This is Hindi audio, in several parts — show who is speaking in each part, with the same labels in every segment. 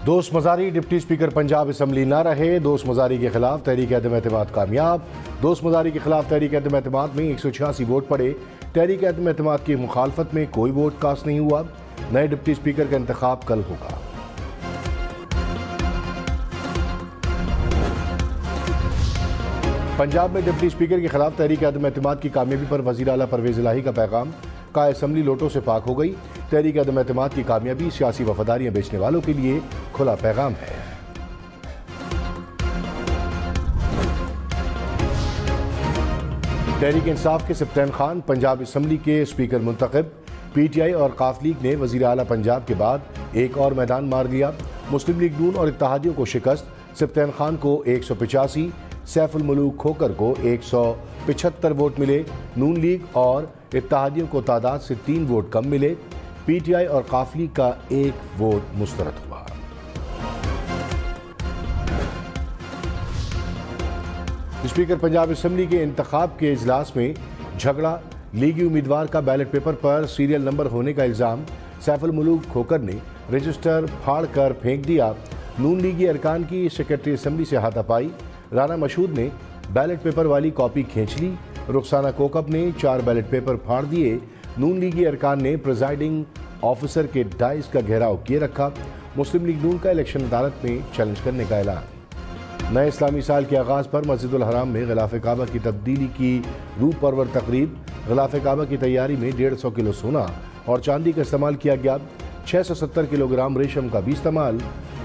Speaker 1: दोस्त Mazari deputy speaker Punjab assembly न रहे। दोस्त मजारी के खिलाफ तहरीक अदम एतमाद कामयाब। दोस्त मजारी के खिलाफ तहरीक अदम एतमाद में 186 वोट पड़े। तहरीक अदम एतमाद की मुखालफत में कोई वोट कास्ट नहीं हुआ। नए डिप्टी स्पीकर का इंतखाब कल होगा। पंजाब में डिप्टी स्पीकर के खिलाफ तहरीक अदम एतमाद की कामयाबी पर वज़ीर आला परवेज़ इलाही का पैगाम। का असम्बली लोटों से पाक हो गई। तहरीक अदम एतमाद की कामयाबी सियासी वफादारियां बेचने वालों के लिए खुला पैगाम है। तहरीक इंसाफ के सप्तान खान पंजाब असम्बली के स्पीकर मुंतखब। PTI और काफ लीग ने वज़ीर आला पंजाब के बाद एक और मैदान मार लिया। मुस्लिम लीग नून और इत्तेहादियों को शिकस्त। सप्तान खान को 185, सैफुल मुलूक खोकर को 175 वोट मिले। नून लीग और इत्तेहादियों को तादाद से 3 वोट कम मिले। PTI और काफ लीग का 1 वोट मुस्तरद हुआ। स्पीकर पंजाब असम्बली के इंतखाब के इजलास में झगड़ा। लीगी उम्मीदवार का बैलेट पेपर पर सीरियल नंबर होने का इल्ज़ाम। सैफुल मुलूक खोकर ने रजिस्टर फाड़ कर फेंक दिया। नून लीगी अरकान की सेक्रेटरी असम्बली से हाथापाई। राना मशहूद ने बैलेट पेपर वाली कॉपी खींच ली। रुखसाना कोकब ने 4 बैलेट पेपर फाड़ दिए। नून लीगी अरकान ने प्रिजाइडिंग ऑफिसर के डाइस का घेराव किए रखा। मुस्लिम लीग नून का इलेक्शन अदालत में चैलेंज करने का ऐलान। नए इस्लामी साल के आगाज़ पर मस्जिदुल हराम में गिलाफ काबा की तब्दीली की रूह परवर तकरीब। गिलाफ काबा की तैयारी में 150 किलो सोना और चांदी का इस्तेमाल किया गया। 670 किलोग्राम रेशम का भी इस्तेमाल।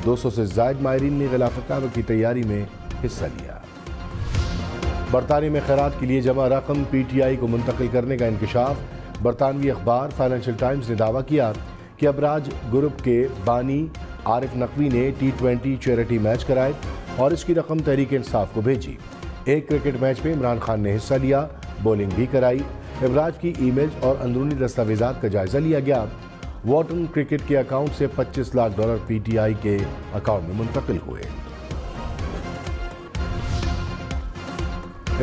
Speaker 1: 200 से ज़ायद माहिरीन ने गिलाफ काबा की तैयारी में हिस्सा लिया। बरतानिया में खैरात के लिए जमा रकम PTI को मुंतकिल करने का इंकशाफ। बरतानवी अखबार फाइनेंशियल टाइम्स ने दावा किया कि अबराज ग्रुप के बानी आरिफ नकवी ने T20 चैरिटी मैच कराए और इसकी रकम तहरीक इंसाफ को भेजी। एक क्रिकेट मैच में इमरान खान ने हिस्सा लिया, बॉलिंग भी कराई। अबराज की इमेज और अंदरूनी दस्तावेजात का जायजा लिया गया। वॉटन क्रिकेट के अकाउंट से $25 लाख PTI के अकाउंट में मुंतकिल हुए।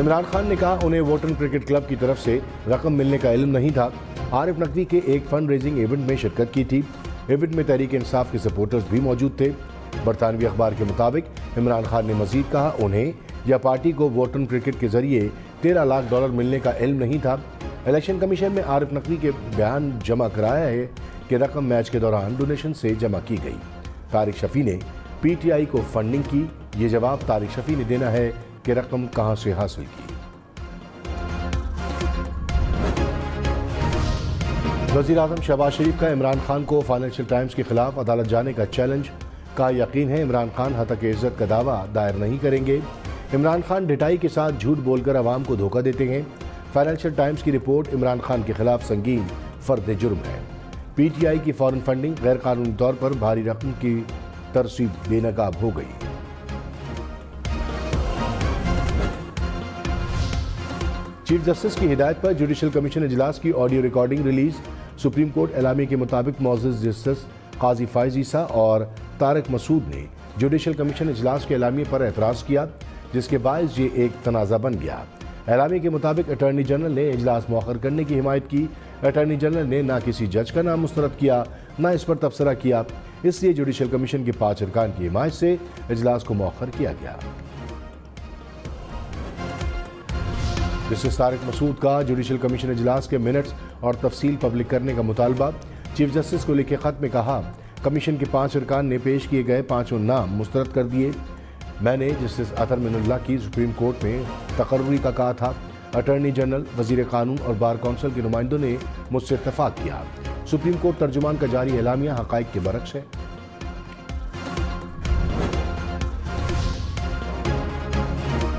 Speaker 1: इमरान खान ने कहा उन्हें वॉटन क्रिकेट क्लब की तरफ से रकम मिलने का इल्म नहीं था। आरिफ नकवी के एक फंड रेजिंग इवेंट में शिरकत की थी। इवेंट में तहरीक इंसाफ के सपोर्टर्स भी मौजूद थे। बरतानवी अखबार के मुताबिक इमरान खान ने मजीद कहा उन्हें या पार्टी को वॉटन क्रिकेट के जरिए $13 लाख मिलने का इल्म नहीं था। इलेक्शन कमीशन में आरिफ नकवी के बयान जमा कराया है कि रकम मैच के दौरान डोनेशन से जमा की गई। तारिक शफी ने PTI को फंडिंग की। ये जवाब तारिक शफी ने देना है कि रकम कहां से हासिल की। वज़ीर आज़म शहबाज शरीफ का इमरान खान को फाइनेंशियल टाइम्स के खिलाफ अदालत जाने का चैलेंज। का यकीन है इमरान खान हतक इज्जत का दावा दायर नहीं करेंगे। इमरान खान ढिठाई के साथ झूठ बोलकर आवाम को धोखा देते हैं। फाइनेंशियल टाइम्स की रिपोर्ट इमरान खान के खिलाफ संगीन फर्द जुर्म है। PTI की फॉरेन फंडिंग गैर कानूनी तौर पर भारी रकम की तरसीब बेनकाब हो गई। चीफ जस्टिस की हिदायत पर जुडिशल कमीशन इजलास की audio recording release. Supreme court Alamy के मुताबिक मोअज़्ज़ज़ जस्टिस काजी फायज़ ईसा और तारिक मसूद ने जुडिशल कमीशन इजलास के एलामिये पर एतराज़ किया, जिसके बायस ये एक तनाज़ा बन गया। एलामिये के मुताबिक अटॉर्नी जनरल ने इजलास मौखर करने की हिमायत की। अटॉर्नी जनरल ने ना किसी जज का नाम मुस्तरद किया, ना इस पर तबसरा किया। इसलिए जुडिशल कमीशन के 5 अरकान की हिमायत से इजलास को मौखर किया गया। जस्टिस तारिक मसूद का जुडिशल कमीशन इजलास के मिनट्स और तफसील पब्लिक करने का मुतालबा। चीफ जस्टिस को लिखे खत में कहा कमीशन के 5 अरकान ने पेश किए गए 5 नाम मुस्तरद कर दिए। मैंने जस्टिस अतर मिनुल्लाह की सुप्रीम कोर्ट में तकर्री का कहा था। अटॉर्नी जनरल, वजीर कानून और बार काउंसिल के नुमाइंदों ने मुझसे इत्तफाक किया। सुप्रीम कोर्ट तर्जुमान का जारी एलामिया हकाइक के बरक्स है।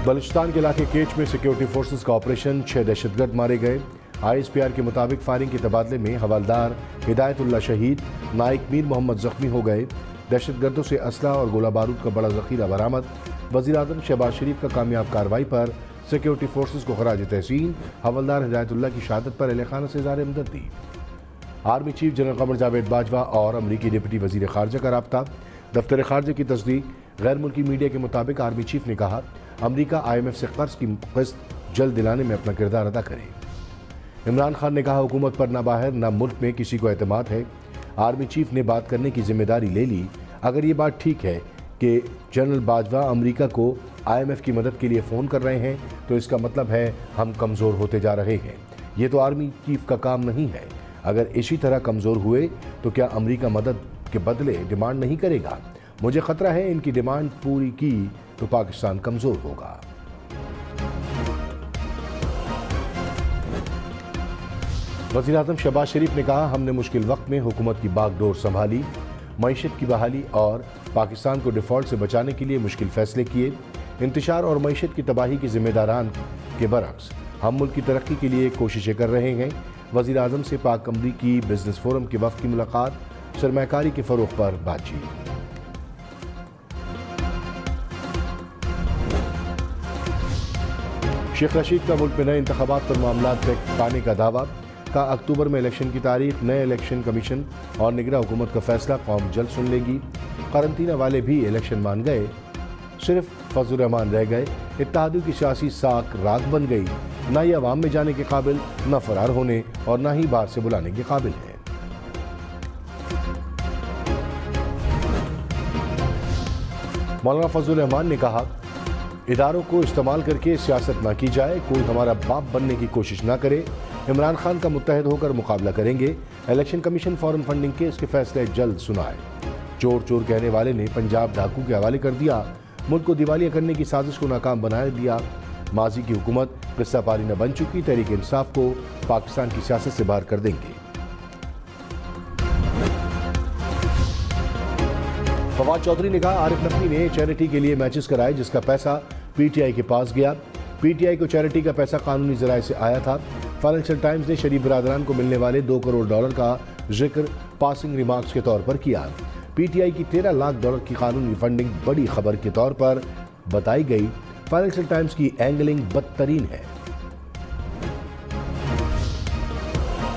Speaker 1: बलूचिस्तान के इलाके केच में सिक्योरिटी फोर्सेस का ऑपरेशन, 6 दहशतगर्द मारे गए। ISPR के मुताबिक फायरिंग के तबादले में हवालदार हिदायतुल्लाह शहीद, नाइक मीर मोहम्मद जख्मी हो गए। दहशतगर्दों से असला और गोला बारूद का बड़ा जखीरा बरामद। वज़ीर आज़म शहबाज शरीफ का कामयाब कार्रवाई पर सिक्योरिटी फोर्सेस को खराज तहसीन। हवलदार हिदायतुल्लाह की शहादत पर अहले खाना से इज़हार हमदर्दी। Army chief general Qamar Javed Bajwa और अमरीकी डिप्टी वज़ीर ख़ारजा का रब्ता। दफ्तर ख़ारजा की तस्दीक। गैर मुल्की मीडिया के मुताबिक आर्मी चीफ ने कहा अमरीका IMF से कर्ज की किस्त जल्द दिलाने में अपना किरदार अदा करे। इमरान खान ने कहा हुकूमत पर ना बाहर ना मुल्क में किसी को एतमाद है। आर्मी चीफ ने बात करने की जिम्मेदारी ले ली। अगर ये बात ठीक है कि जनरल बाजवा अमेरिका को IMF की मदद के लिए फ़ोन कर रहे हैं, तो इसका मतलब है हम कमज़ोर होते जा रहे हैं। ये तो आर्मी चीफ का काम नहीं है। अगर इसी तरह कमज़ोर हुए तो क्या अमेरिका मदद के बदले डिमांड नहीं करेगा? मुझे ख़तरा है इनकी डिमांड पूरी की तो पाकिस्तान कमज़ोर होगा। वज़ीर-ए-आज़म शहबाज शरीफ ने कहा, हमने मुश्किल वक्त में हुकूमत की बागडोर संभाली, मईशत की बहाली और पाकिस्तान को डिफ़ॉल्ट से बचाने के लिए मुश्किल फ़ैसले किए। इंतशार और मईशत की तबाही के ज़िम्मेदारान के बरक्स हम मुल्क की तरक्की के लिए कोशिशें कर रहे हैं। वज़ीर-ए-आज़म से पाक अमरीकी बिजनेस फोरम के वफ़द की मुलाकात, सरमायाकारी के फ़रोग़ पर बातचीत। शेख रशीद का मुल्क में नए इंतख़ाबात पर मामला तय पाने का दावा, का अक्टूबर में इलेक्शन की तारीख, नए इलेक्शन कमीशन और निगरां हुकूमत का फैसला कौम जल्द सुन लेगी। करंतना वाले भी इलेक्शन मान गए, सिर्फ फजल रहमान रह गए। इत्तेहादियों की सियासी साख राख बन गई, ना ही अवाम में जाने के काबिल, न फरार होने और ना ही बाहर से बुलाने के काबिल है। मौलाना फजल रहमान ने कहा, इदारों को इस्तेमाल करके सियासत ना की जाए, कोई हमारा बाप बनने की कोशिश ना करे। इमरान खान का मुत्तहद होकर मुकाबला करेंगे। Election commission foreign funding case के फैसले जल्द सुनाए। चोर चोर कहने वाले ने पंजाब डाकू के हवाले कर दिया, मुल्क को दिवालिया करने की साजिश को नाकाम बना दिया। माजी की हुकूमत किस्सा पारी न बन चुकी, तहरीक इंसाफ को पाकिस्तान की सियासत से बाहर कर देंगे। फवाद चौधरी ने कहा, आरिफ नकवी ने चैरिटी के लिए मैचेस कराए जिसका पैसा PTI के पास गया। PTI को चैरिटी का पैसा कानूनी जराए से आया था। फाइनेंशियल टाइम्स ने शरीफ बरादरान को मिलने वाले $2 करोड़ का जिक्र पासिंग रिमार्क्स के तौर पर किया। PTI की $13 लाख की कानूनी फंडिंग बड़ी खबर के तौर पर बताई गई। फाइनेंशियल टाइम्स की एंगलिंग बदतरीन है।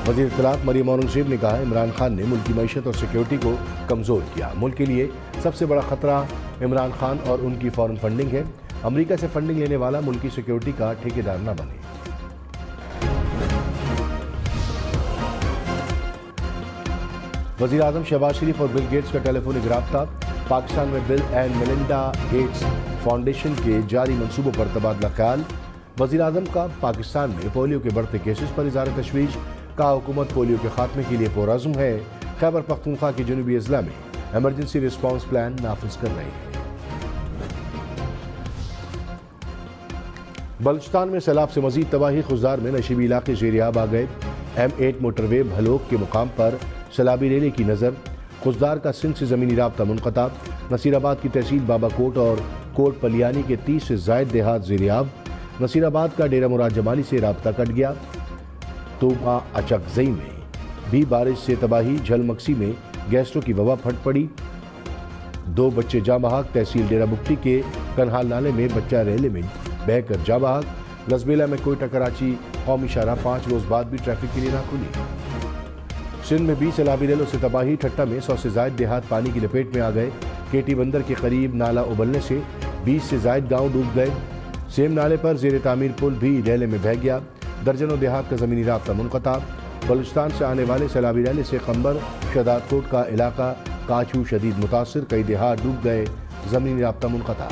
Speaker 1: वज़ीर इत्तलात मरियम औरंगज़ेब ने कहा, इमरान खान ने मुल्क की मईशत और सिक्योरिटी को कमज़ोर किया। मुल्क के लिए सबसे बड़ा खतरा इमरान खान और उनकी फॉरेन फंडिंग है। अमेरिका से फंडिंग लेने वाला मुल्क की सिक्योरिटी का ठेकेदार न बने। वज़ीर-ए-आज़म शहबाज शरीफ और बिल गेट्स का टेलीफोनिक राब्ता, पाकिस्तान में bill and Melinda Gates foundation के जारी मंसूबों पर तबादला ख्याल। वज़ीर-ए-आज़म का पाकिस्तान में पोलियो के बढ़ते केसेस पर इज़हार तशवीश, कहा हुकूमत पोलियो के खात्मे के लिए पुरअज़्म है। खैबर पख्तूनख्वा के जनूबी अजला में एमरजेंसी रिस्पॉन्स प्लान नाफिज कर रहे हैं। बलूचिस्तान में सैलाब से मजीद तबाही, खुजदार में नशीबी इलाके ज़ेर-ए-आब आ गए। M8 मोटरवे भलोक के मुकाम पर सैलाबी रेले की नज़र, खुजदार का सिंध से ज़मीनी राब्ता मुनक़ता। नसीराबाद की तहसील बाबाकोट और कोट पलियानी के 30 से ज़ायद देहात ज़ेर-ए-आब। नसीराबाद का डेरा मुराद जमाली से राब्ता कट गया। तोबा अचकज़ई में भी बारिश से तबाही, झलमक्सी में गैस्ट्रो की वबा फट पड़ी। 2 बच्चे जाँ बहक, तहसील डेरा बुगटी के कन्हाल नाले में बच्चा रेले में बहकर जाँ बहक। लसबेला में कोयटा कराची कौमी शाहराह 5 रोज़ बाद भी ट्रैफिक के लिए ना खुली। सिंध में 20 सैलाबी रेलों से तबाही, ठट्टा में 100 से ज़ायद देहात पानी की लपेट में आ गए। केटी बंदर के करीब नाला उबलने से 20 से ज़ायद गाँव डूब गए। सेम नाले पर ज़ेर तामीर पुल भी रेले में बह गया। दर्जनों देहात का ज़मीनी राब्ता मुनक़ता। बलूचिस्तान से आने वाले सैलाबी रेले से खंबर शहदादकोट का इलाका काचू शदीद मुतासिर, कई देहात डूब गए, ज़मीनी राब्ता मुनक़ता।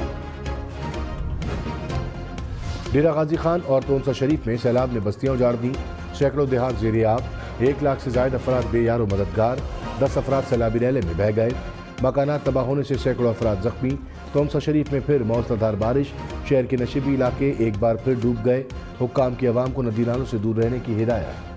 Speaker 1: डेरा गाजी खान और तोनसा शरीफ में सैलाब ने बस्तियाँ उजाड़ दी, सैकड़ों देहात ज़ेर-ए-आब। 1 लाख से ज़ायद अफराद बेयारो मददगार, 10 अफराद सैलाबी रेले में बह गए। मकानात तबाह होने से सैकड़ों अफराद जख्मी। तोनसा शरीफ में फिर मौसलाधार बारिश, शहर के नशीबी इलाके एक बार फिर डूब गए। हुक्काम की अवाम को नदी नालों से दूर रहने की हिदायत।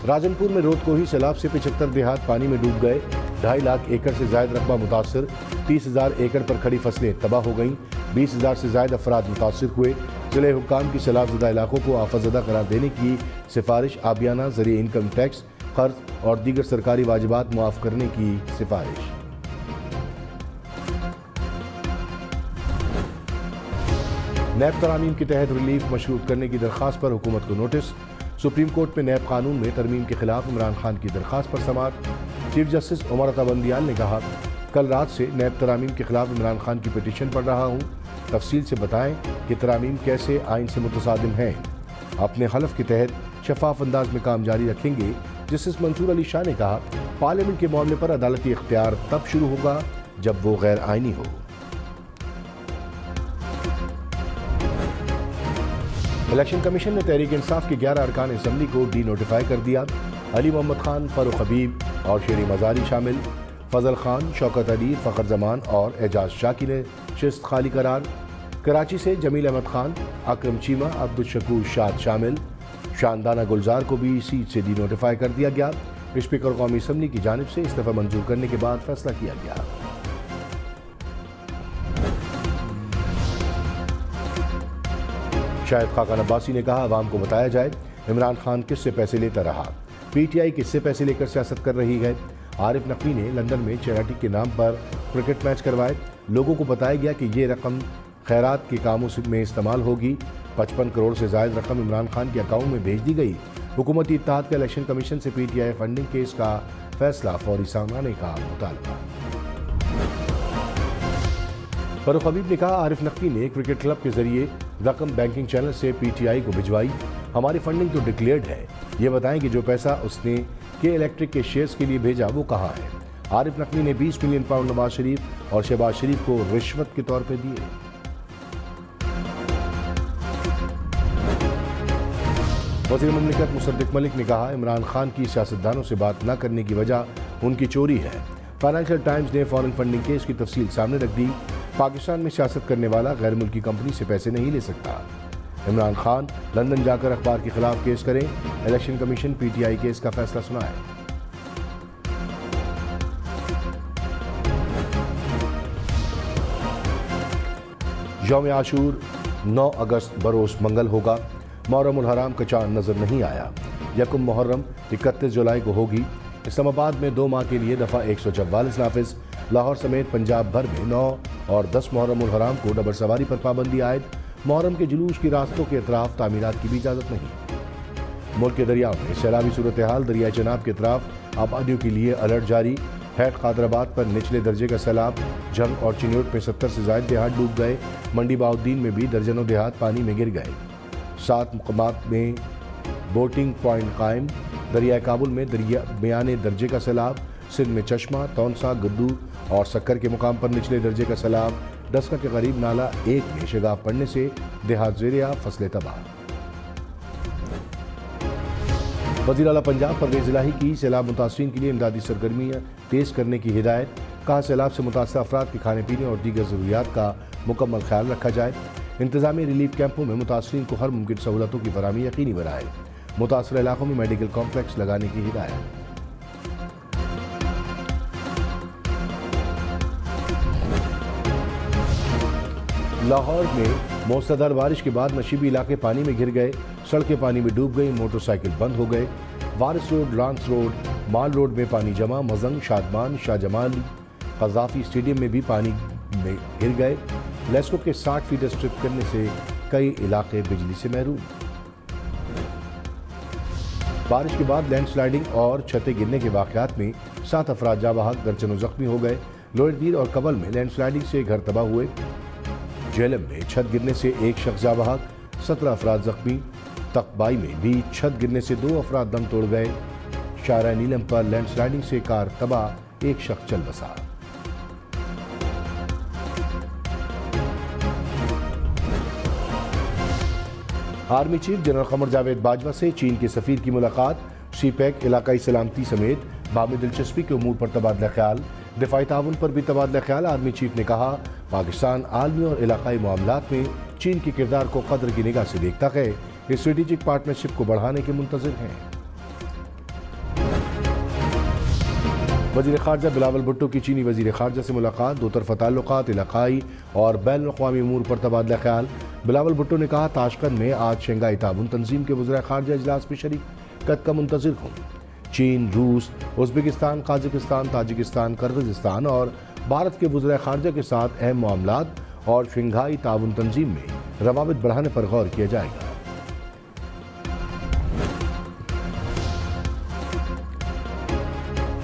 Speaker 1: राजनपुर में रोद को ही सैलाब से 75 देहात पानी में डूब गए। 2.5 लाख एकड़ से ज़ायद रकबा मुतासर, 30,000 एकड़ पर खड़ी फसलें तबाह हो गईं। 20,000 से ज़ायद अफराद मुतासर हुए। ज़िले हुक्काम की सैलाबज़दा इलाकों को आफतज़दा करार देने की सिफारिश, आबियाना ज़रिए इनकम टैक्स, क़र्ज़ और दीगर सरकारी वाजिबात मुआफ़ करने की सिफारिश। नैब तरामीम के तहत रिलीफ मशरूत करने की दरख्वास्त पर हुकूमत को नोटिस। सुप्रीम कोर्ट में नैब कानून में तरमीम के खिलाफ इमरान खान की दरख्वास्त पर समाअत। चीफ जस्टिस उमर अता बंदियाल ने कहा, कल रात से नैब तरामीम के खिलाफ इमरान खान की पिटीशन पढ़ रहा हूँ। तफसील से बताएं कि तरामीम कैसे आइन से मुतसादिम हैं। अपने हलफ के तहत शफाफ अंदाज में काम जारी रखेंगे। जस्टिस मंसूर अली शाह ने कहा, पार्लियामेंट के मामले पर अदालती इख्तियार तब शुरू होगा जब वो गैर आईनी हो। इलेक्शन कमीशन ने तहरीक इंसाफ के 11 अरकान असम्बली को डी नोटिफाई कर दिया। अली मोहम्मद खान, फारूक हबीब और शेरी मजारी शामिल। फजल खान, शौकत अली, फ़खर जमान और एजाज शाह की ने शिस्त खाली करार। कराची से जमील अहमद खान, अकरम चीमा, अब्दुल शकूर शाद शामिल। शानदाना गुलजार को भी सीट से डी नोटिफाई कर दिया गया। स्पीकर कौमी असम्बली की जानिब से इस्तीफा मंजूर करने के बाद फैसला किया गया। शाहिद खाकान अब्बासी ने कहा, अवाम को बताया जाए इमरान खान किससे पैसे लेता रहा, पीटीआई किससे पैसे लेकर सियासत कर रही है। आरिफ नकवी ने लंदन में चैरिटी के नाम पर क्रिकेट मैच करवाए। लोगों को बताया गया कि ये रकम खैरात के कामों में इस्तेमाल होगी। 55 करोड़ से ज़ायद रकम इमरान खान के अकाउंट में भेज दी गई। हुकूमती इत्तेहाद का इलेक्शन कमीशन से पीटीआई फंडिंग केस का फैसला फौरी सामने का मुतालबा। फारूक हबीब ने कहा, आरिफ नकवी ने क्रिकेट क्लब के जरिए रकम बैंकिंग चैनल से पीटीआई को भिजवाई। हमारी फंडिंग तो डिक्लेयर्ड है, ये बताएं कि जो पैसा उसने के इलेक्ट्रिक के शेयर्स के लिए भेजा वो कहाँ है। आरिफ नकवी ने 20 मिलियन पाउंड नवाज शरीफ और शहबाज शरीफ को रिश्वत के तौर पर दिए। वज़ीर मुमलिकत मुसद्दिक मलिक ने कहा, इमरान खान की सियासतदानों से बात न करने की वजह उनकी चोरी है। फाइनेंशियल टाइम्स ने फॉरेन फंडिंग केस की तफसील सामने रख दी। पाकिस्तान में सियासत करने वाला गैर मुल्की कंपनी से पैसे नहीं ले सकता। इमरान खान लंदन जाकर अखबार के खिलाफ केस करें। इलेक्शन कमीशन पीटीआई केस का फैसला सुनाए। यौम आशूर 9 अगस्त बरोज मंगल होगा। मुहर्रम उल हराम का चांद नजर नहीं आया। यकुम मुहर्रम 31 जुलाई को होगी। इस्लामाबाद में 2 माह के लिए दफ़ा 144 नाफिज। लाहौर समेत पंजाब भर में 9 और 10 मुहर्रम उल हराम को डबर सवारी पर पाबंदी आयद। मुहर्रम के जुलूस की रास्तों के अतराफ तामीरात की भी इजाज़त नहीं। मुल्क के दरियाओं में सैलाबी सूरत हाल। दरिया चनाब के अतराफ आबादियों के लिए अलर्ट जारी। हैट कादराबाद पर निचले दर्जे का सैलाब। झंग और चिन्योट में 70 से ज़ायद देहात डूब गए। मंडी बाउद्दीन में भी दर्जनों देहात पानी में गिर गए। 7 मुकामात में बोटिंग पॉइंट कायम। दरिया काबुल में दरमियाने दर्जे का सैलाब। सिंध में चश्मा, तौनसा, गद्दू और सक्कर के मुकाम पर निचले दर्जे का सैलाब। डस्का के करीब नाला 1 में शगाफ पड़ने से देहात ज़ेरिया, फसलें तबाह। वज़ीर आला पंजाब परवेज़ इलाही की सैलाब मुतासरीन के लिए इमदादी सरगर्मियाँ तेज़ करने की हिदायत। कहा, सैलाब से मुतासर अफराद के खाने पीने और दीगर ज़रूरियात का मुकम्मल ख्याल रखा जाए। इंतज़ामी रिलीफ कैंपों में मुतासरीन को हर मुमकिन सहूलतों की फराहमी यकीनी बनाए। मुतासर इलाकों में मेडिकल कॉम्प्लेक्स लगाने की हिदायत। लाहौर में मौसलाधार बारिश के बाद नशीबी इलाके पानी में घिर गए। सड़कें पानी में डूब गई। मोटरसाइकिल बंद हो गए। वारिस रोड, लांस रोड, माल रोड में पानी जमा। मजंग, शादमान, शाहजमाल, कज़ाफ़ी स्टेडियम में भी पानी में घिर गए। लेस्को के 60 फीट स्ट्रिप करने से कई इलाके बिजली से महरूम। बारिश के बाद लैंडस्लाइडिंग और छतें गिरने के वाक़यात में 7 अफराद जाँ बहक, दर्जनों जख्मी हो गए। लोहरदीर और कबल में लैंडस्लाइडिंग से घर तबाह हुए। झेलम में छत गिरने से 1 शख्स जाँ बहक, 17 अफराद जख्मी। तकबाई में भी छत गिरने से 2 अफराद दम तोड़ गए। शारा नीलम पर लैंडस्लाइडिंग से कार तबाह, 1 शख्स चल बसा। Army chief general Qamar Javed Bajwa से चीन के सफीर की मुलाकात। सीपैक, इलाकाई सलामती समेत बामी दिलचस्पी के उमूर पर तबादला ख्याल। दिफाई ताउन पर भी तबादला ख्याल। आर्मी चीफ ने कहा, पाकिस्तान आलमी और इलाकाई मामलात में चीन के किरदार को कदर की निगाह से देखता है। स्ट्रेटेजिक पार्टनरशिप को बढ़ाने के मुंतज़िर हैं। वज़ीर ख़ारजा बिलावल भुट्टो की चीनी वज़ीर ख़ारजा से मुलाकात। 2 तरफ़ा ताल्लुकात, इलाकाई और बैनुल-अक़वामी उमूर पर तबादला ख्याल। बिलावल भुट्टो ने कहा, ताशकंद में आज शंघाई ताउन तंजीम के वज़ीर ख़ारजा इजलास में शरीकत का मुंतज़िर हूँ। चीन, रूस, उज़्बेकिस्तान, काज़ाकिस्तान, ताजिकिस्तान, किर्गिज़स्तान और भारत के वज़ीर ख़ारजा के साथ अहम मामलात और शंघाई ताउन तंजीम में रवाबित बढ़ाने पर गौर किया जाएगा।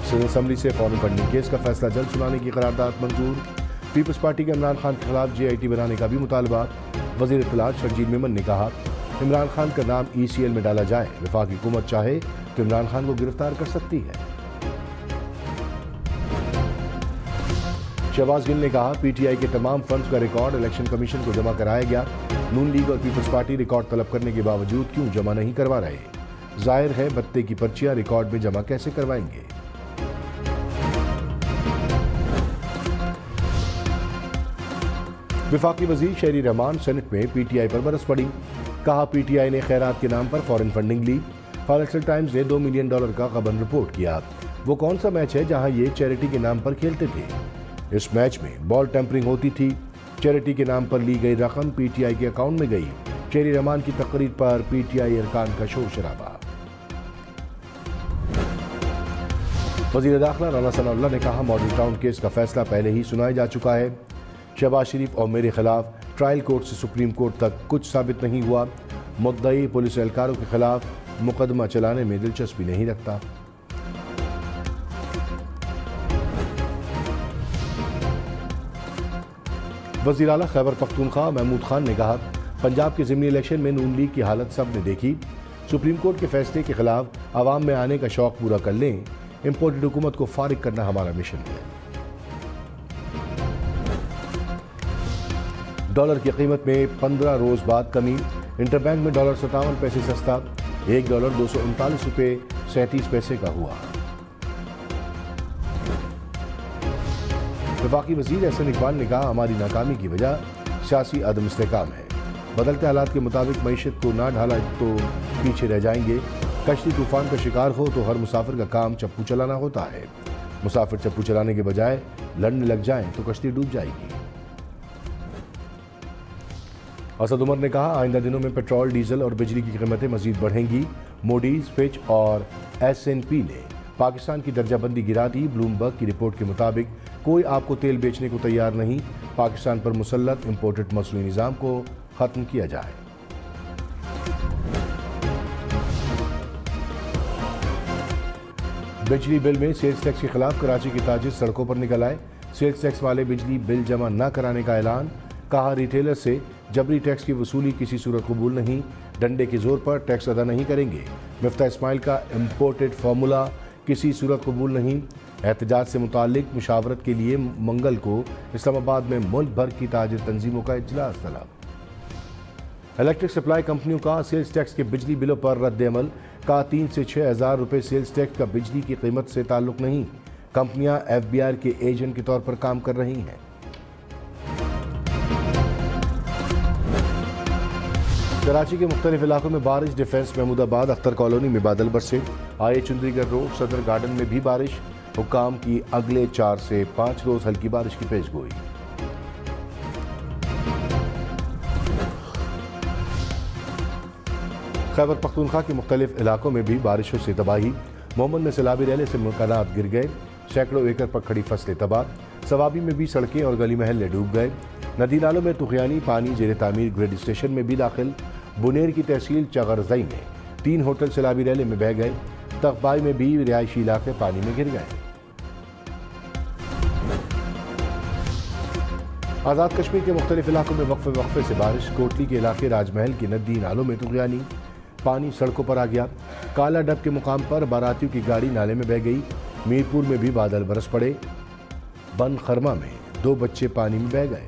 Speaker 1: सिंध असम्बली से फॉरेन फंडिंग केस का फैसला जल्द सुनाने की करारदाद मंजूर। पीपल्स पार्टी के इमरान खान के खिलाफ JIT बनाने का भी मुतालबा। वज़ीर इत्तलात शर्जील मेमन ने कहा, इमरान खान का नाम ECL में डाला जाए। वफाकी हुकूमत चाहे तो इमरान खान को गिरफ्तार कर सकती है। शहबाज गिल ने कहा, PTI के तमाम फंड्स का रिकॉर्ड इलेक्शन कमीशन को जमा कराया गया। नून लीग और पीपल्स पार्टी रिकॉर्ड तलब करने के बावजूद क्यों जमा नहीं करवा रहे? जाहिर है बत्ते की पर्चियां रिकॉर्ड में जमा कैसे करवाएंगे। वफाकी वजीर शहरी रहमान सेनेट में PTI पर बरस पड़ी। कहा, PTI ने खैरात के नाम पर फॉरेन फंडिंग ली। फाइनेंशियल टाइम्स ने $2 मिलियन का गबन रिपोर्ट किया। वो कौन सा मैच है जहां ये चैरिटी के नाम पर खेलते थे? इस मैच में बॉल टेम्परिंग होती थी। चैरिटी के नाम पर ली गई रकम PTI के अकाउंट में गई। शहरी रहमान की तकरीर पर PTI अरकान का शोर शराबा। वज़ीर दाखिला राना सनाउल्लाह ने कहा, मॉडल टाउन केस का फैसला पहले ही सुनाया जा चुका है। शहबाज शरीफ और मेरे खिलाफ ट्रायल कोर्ट से सुप्रीम कोर्ट तक कुछ साबित नहीं हुआ। मुद्दई पुलिस एहलकारों के खिलाफ मुकदमा चलाने में दिलचस्पी नहीं रखता। वज़ीर आला खैबर पख्तूनख्वा महमूद खान ने कहा, पंजाब के ज़िमनी इलेक्शन में नून लीग की हालत सब ने देखी। सुप्रीम कोर्ट के फैसले के खिलाफ आवाम में आने का शौक पूरा कर लें। इम्पोर्टेड हुकूमत को फारिग करना हमारा मिशन है। डॉलर की कीमत में 15 रोज बाद कमी। इंटरबैंक में डॉलर 57 पैसे सस्ता। $1 $239.37 का हुआ। वफाकी वजीर एहसन इकबाल ने कहा, हमारी नाकामी की वजह सियासी अदम इस्तेकाम है। बदलते हालात के मुताबिक मईशत को ना ढाला तो पीछे रह जाएंगे। कश्ती तूफान का शिकार हो तो हर मुसाफिर का काम चप्पू चलाना होता है। मुसाफिर चप्पू चलाने के बजाय लड़ने लग जाएं तो कश्ती डूब जाएगी। असद उमर ने कहा, आइंदा दिनों में पेट्रोल, डीजल और बिजली की कीमतें मजीद बढ़ेंगी। मूडीज, फिच और S&P ने पाकिस्तान की दर्जाबंदी गिरा दी। ब्लूमबर्ग की रिपोर्ट के मुताबिक कोई आपको तेल बेचने को तैयार नहीं। पाकिस्तान पर मुसल्लत इम्पोर्टेड मसनूई निज़ाम को खत्म किया जाए। बिजली बिल में सेल्स टैक्स के खिलाफ कराची के ताजिर सड़कों पर निकल आए। सेल्स टैक्स वाले बिजली बिल जमा न कराने का ऐलान। कहा, रिटेलर से जबरी टैक्स की वसूली किसी सूरत कबूल नहीं। डंडे के जोर पर टैक्स अदा नहीं करेंगे। मिफ्ता इस्माइल का इम्पोर्टेड फार्मूला किसी सूरत कबूल नहीं। एहतजाज से मुतालिक मुशावरत के लिए मंगल को इस्लामाबाद में मुल्क भर की ताजिर तंजीमों का इजलास तलब। इलेक्ट्रिक सप्लाई कंपनियों का सेल्स टैक्स के बिजली बिलों पर रद्द अमल। का 3 से 6 हज़ार रुपये सेल्स टैक्स का बिजली की कीमत से ताल्लुक नहीं। कंपनियां FBR के एजेंट के तौर पर काम कर रही हैं। कराची के मुख्तलिफ इलाकों में बारिश। डिफेंस, महमूदाबाद, अख्तर कॉलोनी में बादल बरसे। आए चुंदरीगढ़ रोड, सदर गार्डन में भी बारिश। हुक्काम की अगले 4 से 5 रोज हल्की बारिश की पेशगोई। खैबर पख्तूनख्वा के मुख्तलिफ इलाकों में भी बारिशों से तबाही। मोहम्मद में सैलाबी रैले से मकानात गिर गए। सैकड़ों एकड़ पर खड़ी फसलें तबाह। सवाबी में भी सड़कें और गली महल्ले डूब गए। नदी नालों में तुगयानी पानी जेर तामीर ग्रेड स्टेशन में भी दाखिल। बुनेर की तहसील चगरजई में 3 होटल सैलाबी रैले में बह गए। तकबाई में भी रिहायशी इलाके पानी में गिर गए। आज़ाद कश्मीर के मुख्तलिफ इलाकों में वक्फे से बारिश। कोटली के इलाके राजमहल की नदी नालों में तुगयानी। पानी सड़कों पर आ गया। काला डब के मुकाम पर बारातियों की गाड़ी नाले में बह गई। मीरपुर में भी बादल बरस पड़े। बन खरमा में 2 बच्चे पानी में बह गए।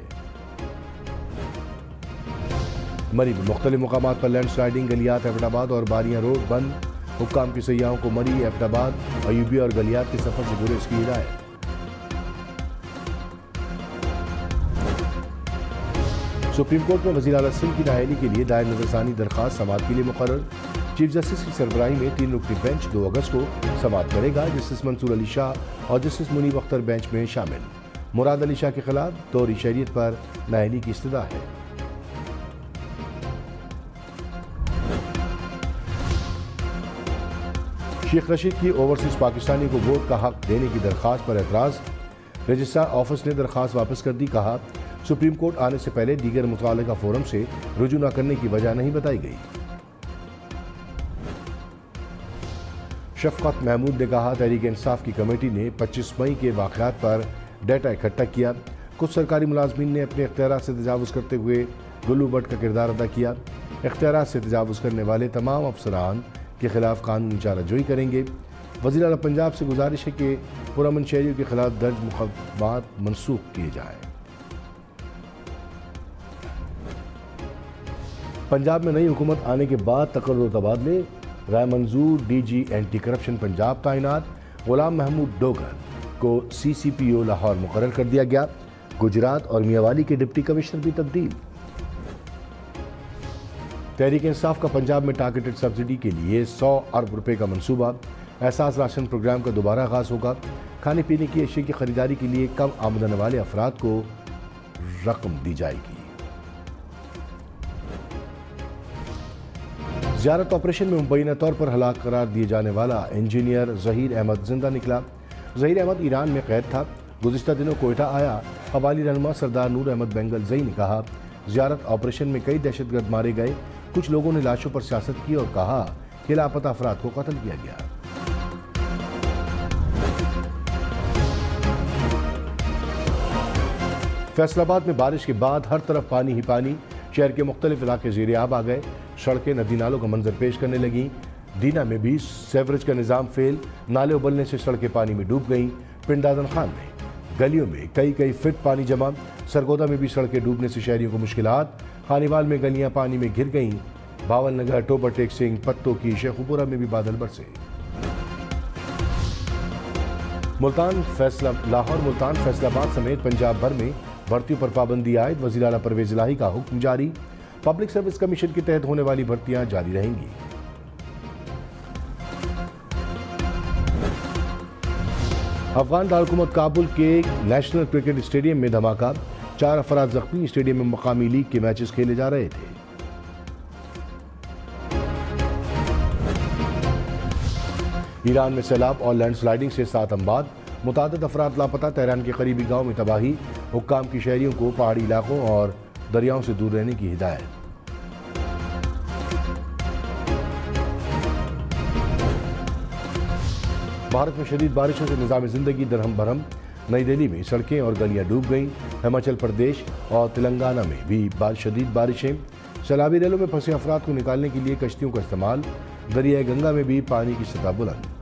Speaker 1: मरी में मुख्तलिफ मुकामात पर लैंड स्लाइडिंग। गलियात, एबटाबाद और बारियां रोड बंद। हुक्काम की सयाहों को मरी, एबटाबाद, अयूबी और गलियात के सफर से गुरेज की हिदायत। सुप्रीम कोर्ट में वज़ीर आला सिंध की नाअहली के लिए दायर नज़रसानी दरख्वास्त समाअत के लिए मुकर्रर। चीफ जस्टिस की सरबराही में 3 रुकनी बेंच 2 अगस्त को समाअत करेगा। जस्टिस मंसूर अली शाह और जस्टिस मुनीब अख्तर बेंच में शामिल। मुराद अली शाह के खिलाफ तौरी शरीयत पर नाअहली की इस्तदा है। शेख रशीद की ओवरसीज पाकिस्तानी को वोट का हक देने की दरख्वास्त पर एतराज़। रजिस्ट्रार ऑफिस ने दरख्वास्त वापस कर दी। कहा, सुप्रीम कोर्ट आने से पहले दीगर मुतल्लिका फोरम से रुजू न करने की वजह नहीं बताई गई। शफकत महमूद ने कहा, तहरीक इंसाफ की कमेटी ने 25 मई के वाक़यात पर डेटा इकट्ठा किया। कुछ सरकारी मुलाजमीन ने अपने इख्तियारात से तजावुज़ करते हुए गुल्लू भट्ट का किरदार अदा किया। इख्तियारात से तजावुज़ करने वाले तमाम अफसरान के खिलाफ कानूनी चाराजोई करेंगे। वज़ीर आला पंजाब से गुजारिश है कि पुरअमन शहरियों के खिलाफ दर्ज मुकदमात मनसूख किए जाएँ। पंजाब में नई हुकूमत आने के बाद तकर्रुर तबादले, राय मंजूर DG एंटी करप्शन पंजाब तैनात, गुलाम महमूद डोगर को CCPO लाहौर मुकर्रर कर दिया गया। गुजरात और मियावाली के डिप्टी कमिश्नर भी तब्दील। तहरीक इंसाफ का पंजाब में टारगेटेड सब्सिडी के लिए 100 अरब रुपए का मंसूबा। एहसास राशन प्रोग्राम का दोबारा आगाज होगा। खाने पीने की अशिया की खरीदारी के लिए कम आमदन वाले अफराद को रकम दी जाएगी। ज़ियारत ऑपरेशन में मुबैना तौर पर हलाक करार दिए जाने वाला इंजीनियर ज़हीर अहमद जिंदा निकला। ज़हीर अहमद ईरान में कैद था। गुज़िश्ता दिनों कोयटा आया। कबाली रहनुमा सरदार नूर अहमद बेंगलज़ई ने कहा, ज़ियारत ऑपरेशन में कई दहशतगर्द मारे गए। कुछ लोगों ने लाशों पर सियासत की और कहा कि लापता अफराद को कत्ल किया गया। फैसलाबाद में बारिश के बाद हर तरफ पानी ही पानी। शहर के मुख्तलिफ इलाके ज़ेरे आब आ गए। सड़कें नदी नालों का मंजर पेश करने लगी। दीना में भी सेवरेज का निज़ाम फेल। नाले उबलने से सड़कें पानी में डूब गईं। पिंड आदम खान में गलियों में कई फिट पानी जमा। सरगोदा में भी सड़कें डूबने से शहरियों को मुश्किलात। खानीवाल में गलियां पानी में घिर गईं। बावल नगर, टोबर टेक सिंह, पत्तों की, शेखुपुरा में भी बादल बरसे। लाहौर, मुल्तान, फैसलाबाद समेत पंजाब भर में भर्तियों पर पाबंदी आयद। वज़ीर आला परवेज़ इलाही का हुक्म जारी। पब्लिक सर्विस कमीशन के तहत होने वाली भर्तियां जारी रहेंगी। अफगान दारकूमत काबुल के नेशनल क्रिकेट स्टेडियम में धमाका। 4 अफराद जख्मी। स्टेडियम में मकामी लीग के मैचेस खेले जा रहे थे। ईरान में सैलाब और लैंडस्लाइडिंग से 7 अमवात। मुतादिद अफराद लापता। तेहरान के करीबी गांव में तबाही। हुक्काम की शहरियों को पहाड़ी इलाकों और दरियाओं से दूर रहने की हिदायत। भारत में शदीद बारिशों से निज़ाम ज़िंदगी दरहम बरहम। नई दिल्ली में सड़कें और गलियां डूब गईं। हिमाचल प्रदेश और तेलंगाना में भी शदीद बारिशें। सैलाबी रेलों में फंसे अफराद को निकालने के लिए कश्तियों का इस्तेमाल। दरिया गंगा में भी पानी की सतह बुलंद।